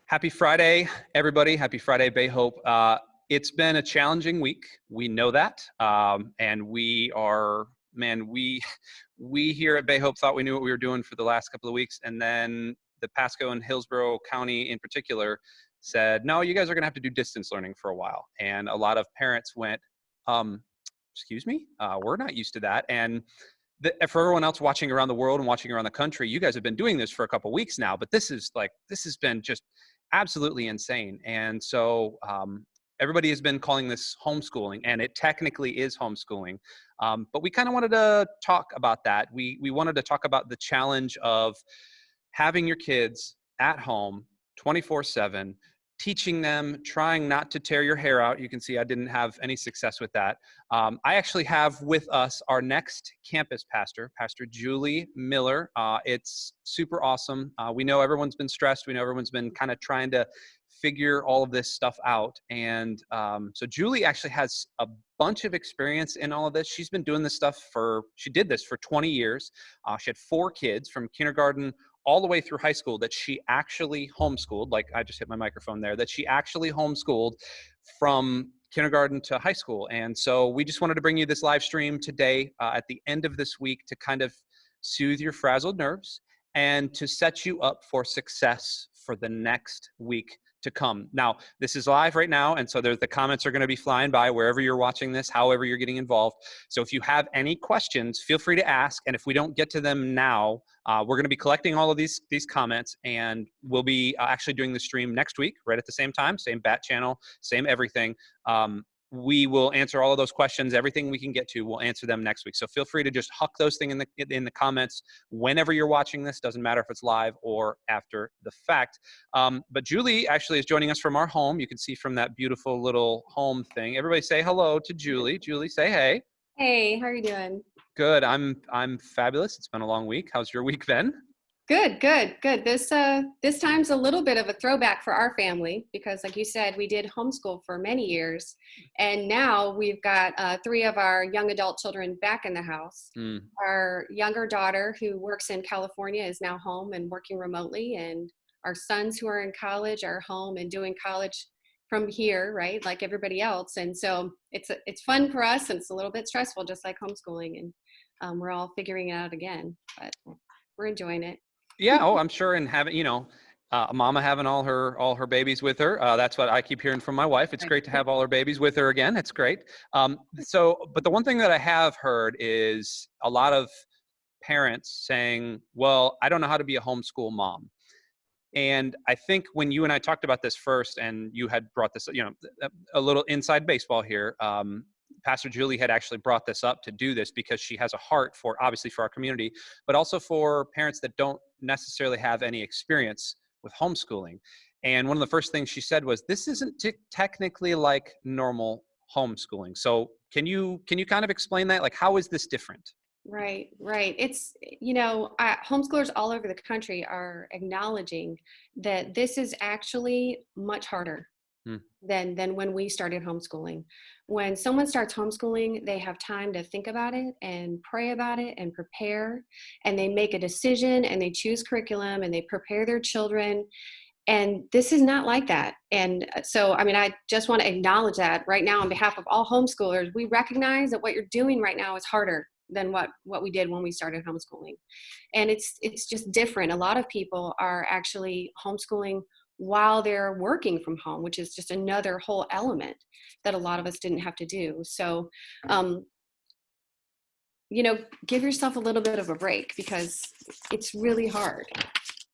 Happy Friday, everybody. Happy Friday, Bay Hope. It's been a challenging week. We know that. And we are, man, we here at Bay Hope thought we knew what we were doing for the last couple of weeks. And then the Pasco and Hillsborough County in particular said, no, you guys are going to have to do distance learning for a while. And a lot of parents went, excuse me, we're not used to that. And for everyone else watching around the world and watching around the country, you guys have been doing this for a couple of weeks now, but this has been just absolutely insane. And so everybody has been calling this homeschooling, and it technically is homeschooling. But we kind of wanted to talk about that. We wanted to talk about the challenge of having your kids at home 24/7, teaching them, trying not to tear your hair out. You can see I didn't have any success with that. I actually have with us our next campus pastor, Pastor Julie Miller. It's super awesome. We know everyone's been stressed. We know everyone's been kind of trying to figure all of this stuff out. And so Julie actually has a bunch of experience in all of this. She's been doing this stuff she did this for 20 years. She had 4 kids from kindergarten all the way through high school that she actually homeschooled. Like I just hit my microphone there, that she actually homeschooled from kindergarten to high school. And so we just wanted to bring you this live stream today at the end of this week to kind of soothe your frazzled nerves and to set you up for success for the next week to come. Now, this is live right now, and so the comments are going to be flying by wherever you're watching this, however you're getting involved. So if you have any questions, feel free to ask, and if we don't get to them now, we're going to be collecting all of these comments, and we'll be actually doing the stream next week, right at the same time, same bat channel, same everything. We will answer all of those questions. Everything we can get to, we'll answer them next week. So feel free to just huck those things in the comments whenever you're watching this. Doesn't matter if it's live or after the fact. But Julie actually is joining us from our home. You can see from that beautiful little home thing. Everybody say hello to Julie. Julie, say hey. Hey, how are you doing? Good. I'm fabulous. It's been a long week. How's your week been? Good. This time's a little bit of a throwback for our family because, like you said, we did homeschool for many years, and now we've got 3 of our young adult children back in the house. Our younger daughter, who works in California, is now home and working remotely, and our sons who are in college are home and doing college from here, right, like everybody else. And so it's fun for us, and it's a little bit stressful, just like homeschooling, and we're all figuring it out again, but we're enjoying it. Yeah. Oh, I'm sure. And having, mama having all her babies with her. That's what I keep hearing from my wife. It's great to have all her babies with her again. It's great. But the one thing that I have heard is a lot of parents saying, well, I don't know how to be a homeschool mom. And I think when you and I talked about this first, and you had brought this, a little inside baseball here, Pastor Julie had actually brought this up to do this because she has a heart obviously for our community, but also for parents that don't necessarily have any experience with homeschooling. And one of the first things she said was, this isn't technically like normal homeschooling. So can you kind of explain that? Like, how is this different? Right. It's, homeschoolers all over the country are acknowledging that this is actually much harder than when we started homeschooling. When someone starts homeschooling, they have time to think about it and pray about it and prepare, and they make a decision and they choose curriculum and they prepare their children. And this is not like that. And so, I just want to acknowledge that right now on behalf of all homeschoolers. We recognize that what you're doing right now is harder than what we did when we started homeschooling. And it's just different. A lot of people are actually homeschooling while they're working from home, which is just another whole element that a lot of us didn't have to do. So, give yourself a little bit of a break because it's really hard.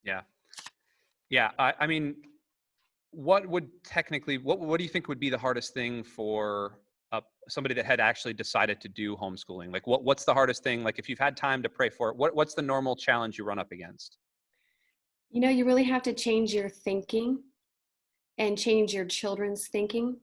Yeah. I mean, what do you think would be the hardest thing for somebody that had actually decided to do homeschooling? Like what's the hardest thing? Like if you've had time to pray for it, what's the normal challenge you run up against? You really have to change your thinking and change your children's thinking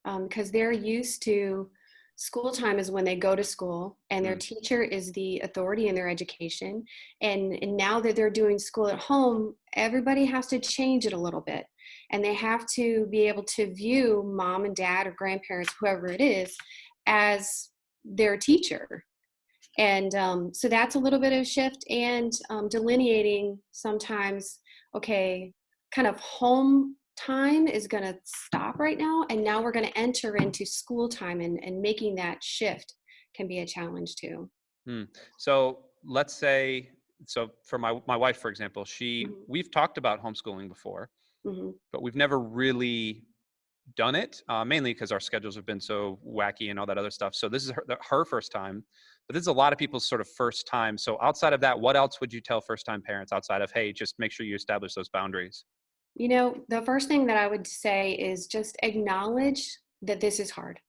because they're used to school time is when they go to school and their teacher is the authority in their education. And now that they're doing school at home, everybody has to change it a little bit. And they have to be able to view mom and dad or grandparents, whoever it is, as their teacher. And so that's a little bit of a shift, and delineating sometimes, okay, kind of home time is going to stop right now. And now we're going to enter into school time, and making that shift can be a challenge too. Hmm. So let's say, so for my wife, for example, Hmm. we've talked about homeschooling before, Hmm. but we've never really done it, mainly because our schedules have been so wacky and all that other stuff. So this is her first time, but this is a lot of people's sort of first time. So outside of that, what else would you tell first time parents outside of, hey, just make sure you establish those boundaries? The first thing that I would say is just acknowledge that this is hard.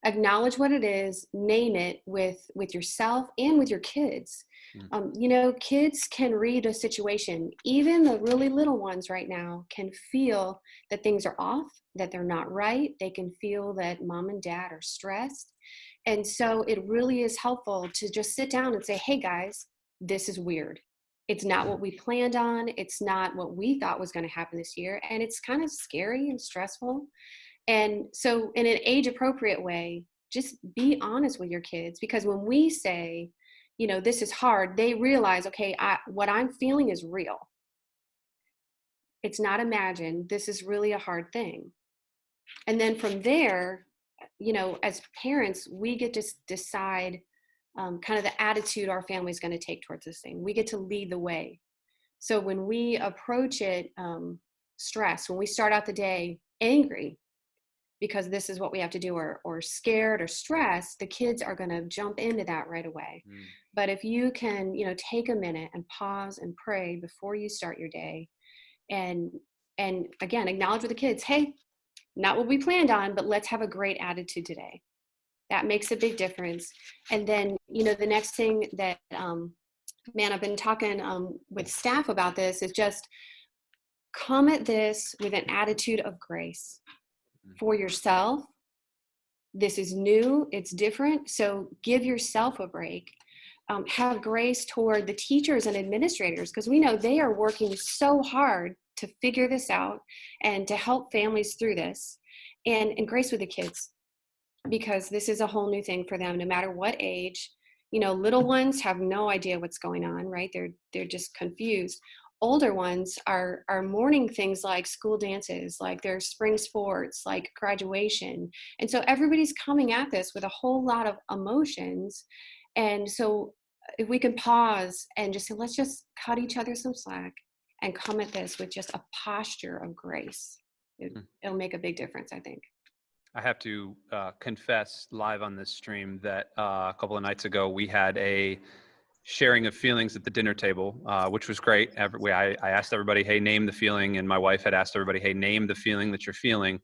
Acknowledge what it is, name it with yourself and with your kids. Mm, Kids can read a situation. Even the really little ones right now can feel that things are off, that they're not right. They can feel that mom and dad are stressed. And so it really is helpful to just sit down and say, hey guys, this is weird. It's not what we planned on. It's not what we thought was going to happen this year. And it's kind of scary and stressful. And so, in an age appropriate way, just be honest with your kids, because when we say, this is hard, they realize, okay, what I'm feeling is real. It's not imagined. This is really a hard thing. And then from there, as parents, we get to decide kind of the attitude our family is going to take towards this thing. We get to lead the way. So when we approach it stressed, when we start out the day angry, because this is what we have to do, or scared or stressed, the kids are going to jump into that right away. mm, But if you can, take a minute and pause and pray before you start your day, and again, acknowledge with the kids, hey, not what we planned on, but let's have a great attitude today. That makes a big difference. And then, the next thing that, man, I've been talking with staff about this, is just come at this with an attitude of grace mm, for yourself. This is new, it's different. So give yourself a break. Have grace toward the teachers and administrators, because we know they are working so hard to figure this out and to help families through this. And grace with the kids, because this is a whole new thing for them, no matter what age. Little ones have no idea what's going on, right? They're just confused. Older ones are mourning things like school dances, like their spring sports, like graduation. And so everybody's coming at this with a whole lot of emotions. And so if we can pause and just say, let's just cut each other some slack and come at this with just a posture of grace, mm. it'll make a big difference, I think. I have to confess live on this stream that a couple of nights ago we had a sharing of feelings at the dinner table, which was great. I asked everybody, hey, name the feeling. And my wife had asked everybody, hey, name the feeling that you're feeling.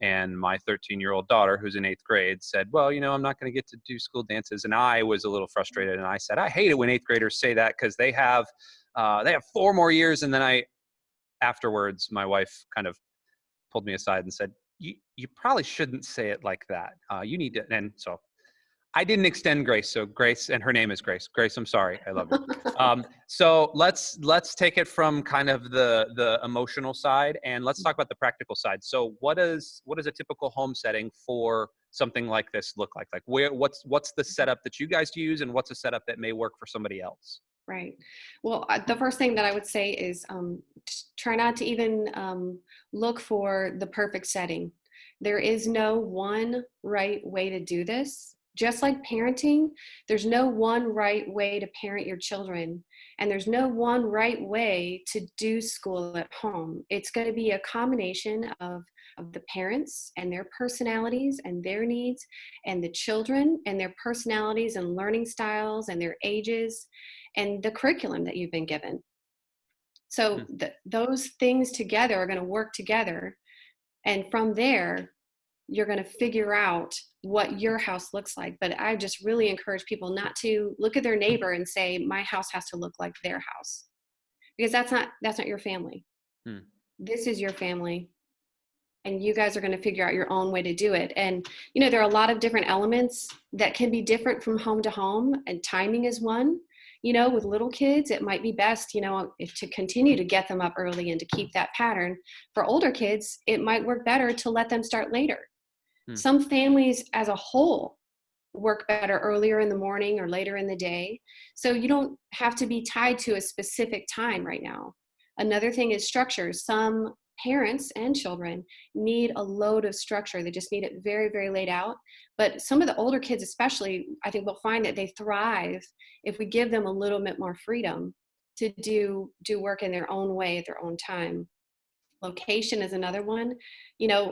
And my 13-year-old daughter, who's in 8th grade, said, well, I'm not going to get to do school dances. And I was a little frustrated. And I said, I hate it when 8th graders say that, because they have 4 more years. And then afterwards, my wife kind of pulled me aside and said, you probably shouldn't say it like that. You need to. And so I didn't extend Grace. So Grace, and her name is Grace. Grace, I'm sorry. I love you. So let's take it from kind of the emotional side, and let's talk about the practical side. So what does a typical home setting for something like this look like? Like what's the setup that you guys use, and what's a setup that may work for somebody else? Right. Well, the first thing that I would say is try not to even look for the perfect setting. There is no one right way to do this. Just like parenting, there's no one right way to parent your children, and there's no one right way to do school at home. It's going to be a combination of the parents and their personalities and their needs, and the children and their personalities and learning styles and their ages, and the curriculum that you've been given. So those things together are going to work together. And from there, you're going to figure out what your house looks like. But I just really encourage people not to look at their neighbor and say, my house has to look like their house, because that's not your family. Hmm. This is your family. And you guys are going to figure out your own way to do it. And, there are a lot of different elements that can be different from home to home, and timing is one. With little kids, it might be best, to continue to get them up early and to keep that pattern. For older kids, it might work better to let them start later. Hmm. Some families as a whole work better earlier in the morning or later in the day. So you don't have to be tied to a specific time right now. Another thing is structure. Some parents and children need a load of structure. They just need it very, very laid out. But some of the older kids, especially, I think we'll find that they thrive if we give them a little bit more freedom to do work in their own way at their own time. Location is another one.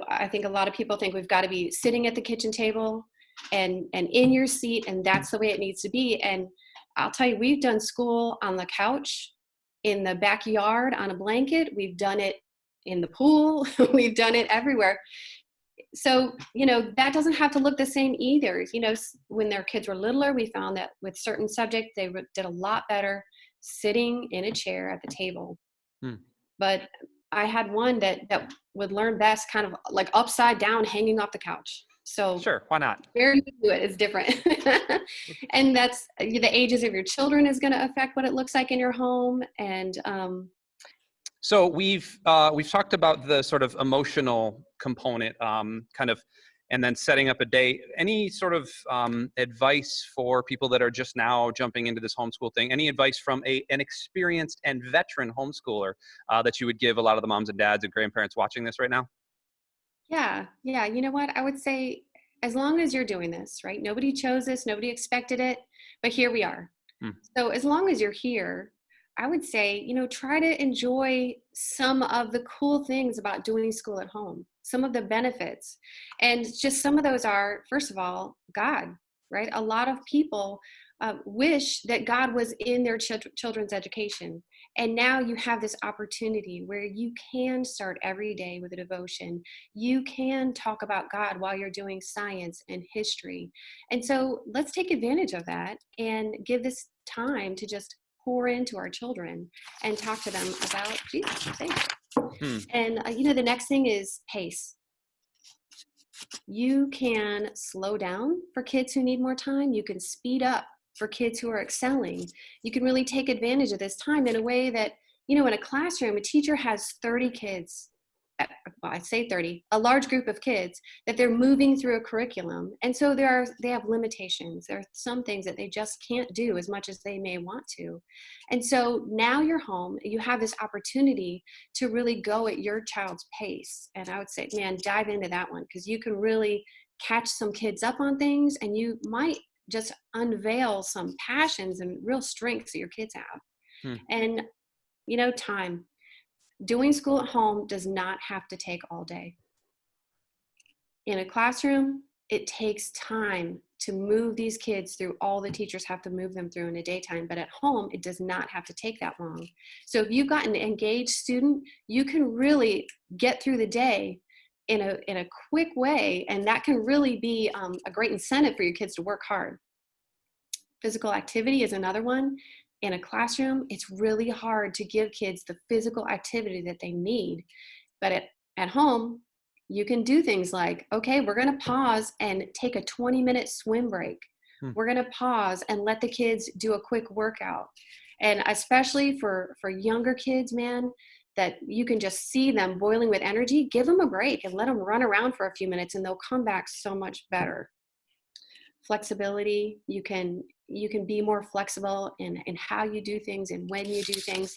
I think a lot of people think we've got to be sitting at the kitchen table and in your seat, and that's the way it needs to be. And I'll tell you, we've done school on the couch, in the backyard, on a blanket. We've done it in the pool. We've done it everywhere. So, that doesn't have to look the same either. When their kids were littler, we found that with certain subjects, they did a lot better sitting in a chair at the table. Hmm. But I had one that would learn best kind of like upside down, hanging off the couch. So Sure, why not? where you do it is different. And that's the ages of your children is going to affect what it looks like in your home. And So we've talked about the sort of emotional component, kind of, and then setting up a day. Any sort of advice for people that are just now jumping into this homeschool thing? Any advice from an experienced and veteran homeschooler that you would give a lot of the moms and dads and grandparents watching this right now? yeah, you know what? I would say, as long as you're doing this, right? Nobody chose this, nobody expected it, but here we are. Hmm. So as long as you're here, I would say, try to enjoy some of the cool things about doing school at home, some of the benefits. And just some of those are, first of all, God, right? A lot of people wish that God was in their children's education. And now you have this opportunity where you can start every day with a devotion. You can talk about God while you're doing science and history. And so let's take advantage of that and give this time to just pour into our children and talk to them about Jesus. And, the next thing is pace. You can slow down for kids who need more time. You can speed up for kids who are excelling. You can really take advantage of this time in a way that, in a classroom, a teacher has 30 kids, well, I say 30, a large group of kids that they're moving through a curriculum. And so they have limitations. There are some things that they just can't do as much as they may want to. And so now you're home, you have this opportunity to really go at your child's pace. And I would say, man, dive into that one, because you can really catch some kids up on things, and you might just unveil some passions and real strengths that your kids have. And, time. Doing school at home does not have to take all day. In a classroom, it takes time to move these kids through all the teachers have to move them through in a daytime, but at home, it does not have to take that long. So if you've got an engaged student, you can really get through the day in a quick way, and that can really be a great incentive for your kids to work hard. Physical activity is another one. In a classroom, it's really hard to give kids the physical activity that they need. But at home, you can do things like, okay, we're going to pause and take a 20-minute swim break. We're going to pause and let the kids do a quick workout. And especially for younger kids, man, that you can just see them boiling with energy, give them a break and let them run around for a few minutes, and they'll come back so much better. Flexibility, you can be more flexible in how you do things and when you do things.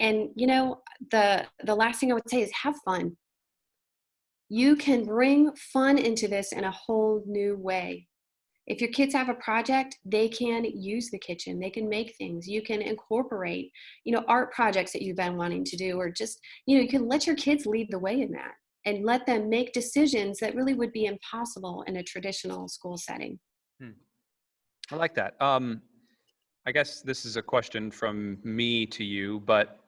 And the last thing I would say is have fun. You can bring fun into this in a whole new way. If your kids have a project, they can use the kitchen, they can make things. You can incorporate art projects that you've been wanting to do, or just you can let your kids lead the way in that and let them make decisions that really would be impossible in a traditional school setting. I like that. I guess this is a question from me to you, but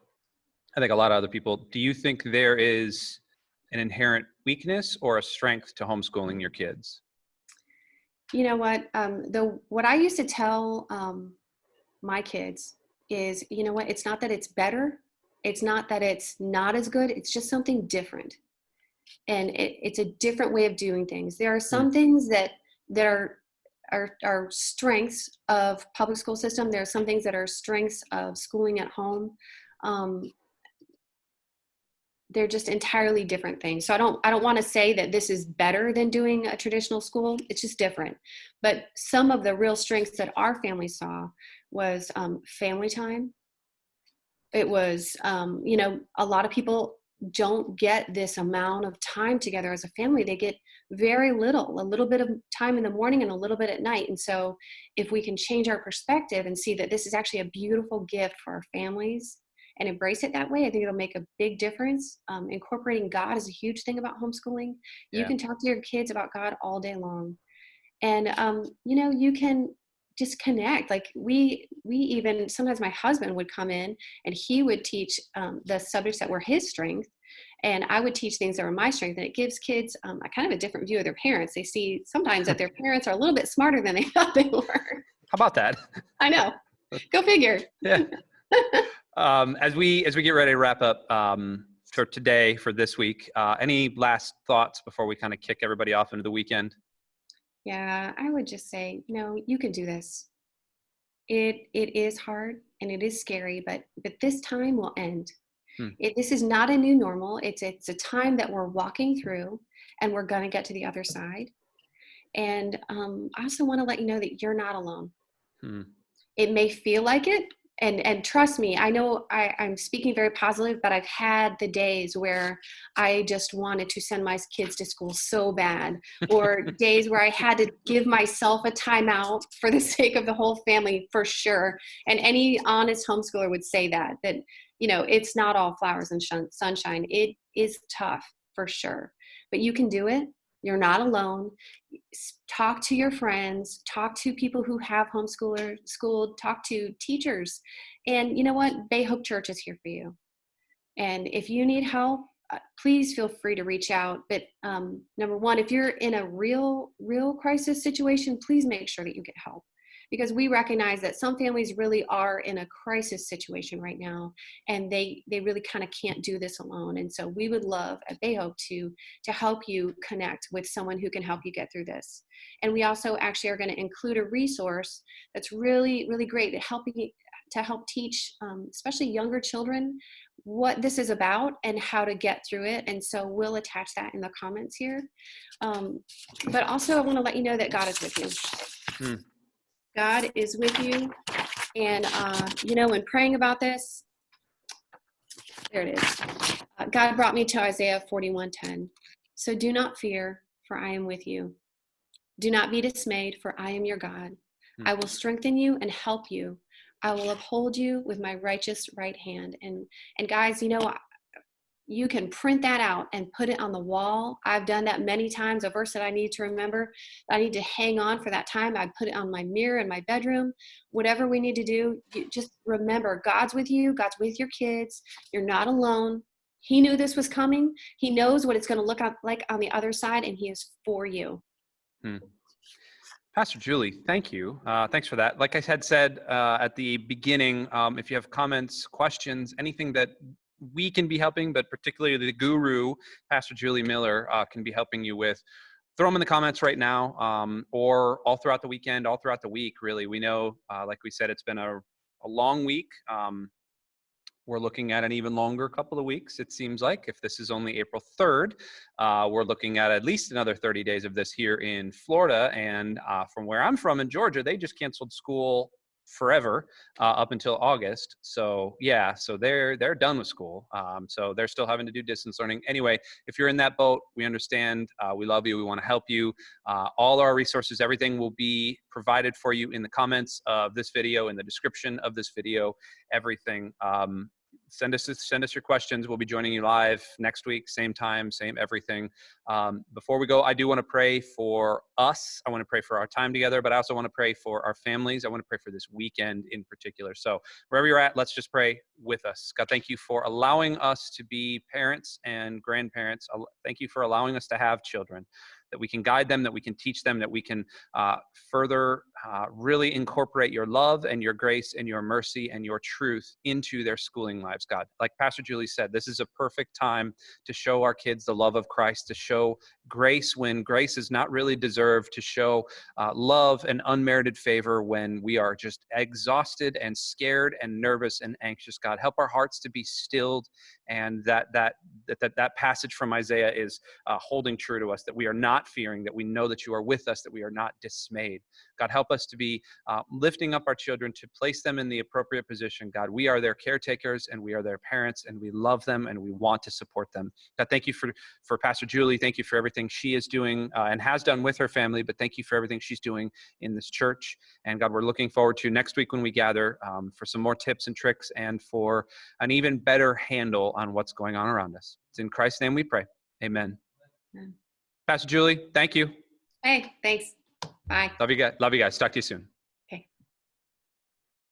I think a lot of other people. Do you think there is an inherent weakness or a strength to homeschooling your kids? You know what? What I used to tell my kids is, it's not that it's better. It's not that it's not as good. It's just something different. And it's a different way of doing things. There are some things that are strengths of public school system. There are some things that are strengths of schooling at home. They're just entirely different things. So I don't want to say that this is better than doing a traditional school. It's just different. But some of the real strengths that our family saw was family time, It was, a lot of people don't get this amount of time together as a family. They get very little, a little bit of time in the morning and a little bit at night. And so if we can change our perspective and see that this is actually a beautiful gift for our families and embrace it that way, I think it'll make a big difference. Incorporating God is a huge thing about homeschooling. You Yeah. can talk to your kids about God all day long. And you can just connect. Like we even, sometimes my husband would come in and he would teach the subjects that were his strength, and I would teach things that were my strength. And it gives kids a kind of a different view of their parents. They see sometimes that their parents are a little bit smarter than they thought they were. How about that? I know, go figure. Yeah. As we get ready to wrap up for today, for this week, any last thoughts before we kind of kick everybody off into the weekend? Yeah, I would just say, you can do this. It is hard and it is scary, but this time will end. Hmm. This is not a new normal. It's a time that we're walking through, and we're going to get to the other side. And I also want to let you know that you're not alone. Hmm. It may feel like it, and trust me, I know I'm speaking very positive, but I've had the days where I just wanted to send my kids to school so bad, or days where I had to give myself a timeout for the sake of the whole family, for sure. And any honest homeschooler would say that it's not all flowers and sunshine. It is tough, for sure, but you can do it. You're not alone. Talk to your friends, talk to people who have schooled, talk to teachers. And you know what? Bay Hope Church is here for you. And if you need help, please feel free to reach out. But number one, if you're in a real crisis situation, please make sure that you get help, because we recognize that some families really are in a crisis situation right now, and they really kind of can't do this alone. And so we would love at Bay Hope to help you connect with someone who can help you get through this. And we also actually are going to include a resource that's really, really great at to help teach, especially younger children, what this is about and how to get through it. And so we'll attach that in the comments here. But also I want to let you know that God is with you. God is with you. And, when praying about this, there it is. God brought me to Isaiah 41:10. So do not fear, for I am with you. Do not be dismayed, for I am your God. I will strengthen you and help you. I will uphold you with my righteous right hand. And guys, you can print that out and put it on the wall. I've done that many times. A verse that I need to remember, I need to hang on for that time. I put it on my mirror in my bedroom. Whatever we need to do, just remember God's with you. God's with your kids. You're not alone. He knew this was coming. He knows what it's going to look like on the other side, and he is for you. Pastor Julie, thank you. Thanks for that. Like I had said at the beginning, if you have comments, questions, anything that we can be helping, but particularly the guru, Pastor Julie Miller, can be helping you with, throw them in the comments right now, or all throughout the weekend, all throughout the week, really. We know, like we said, it's been a long week. We're looking at an even longer couple of weeks, it seems like. If this is only April 3rd, we're looking at least another 30 days of this here in Florida. And from where I'm from in Georgia, they just canceled school forever up until August. So yeah, so they're done with school. So they're still having to do distance learning. Anyway, if you're in that boat, we understand. We love you. We want to help you. All our resources, everything will be provided for you in the comments of this video, in the description of this video, everything. Send us your questions. We'll be joining you live next week, same time, same everything. Before we go, I do want to pray for us. I want to pray for our time together, but I also want to pray for our families. I want to pray for this weekend in particular. So wherever you're at, let's just pray with us. God, thank you for allowing us to be parents and grandparents. Thank you for allowing us to have children, that we can guide them, that we can teach them, that we can further really incorporate your love and your grace and your mercy and your truth into their schooling lives, God. Like Pastor Julie said, this is a perfect time to show our kids the love of Christ, to show grace when grace is not really deserved, to show love and unmerited favor when we are just exhausted and scared and nervous and anxious. God, help our hearts to be stilled, and that passage from Isaiah is holding true to us, that we are not not fearing, that we know that you are with us, that we are not dismayed. God, help us to be lifting up our children, to place them in the appropriate position. God, we are their caretakers and we are their parents, and we love them and we want to support them. God, thank you for Pastor Julie. Thank you for everything she is doing and has done with her family, but thank you for everything she's doing in this church. And God, we're looking forward to next week when we gather for some more tips and tricks and for an even better handle on what's going on around us. It's in Christ's name we pray. Amen. Pastor Julie, thank you. Hey, thanks. Bye. Love you guys. Love you guys. Talk to you soon.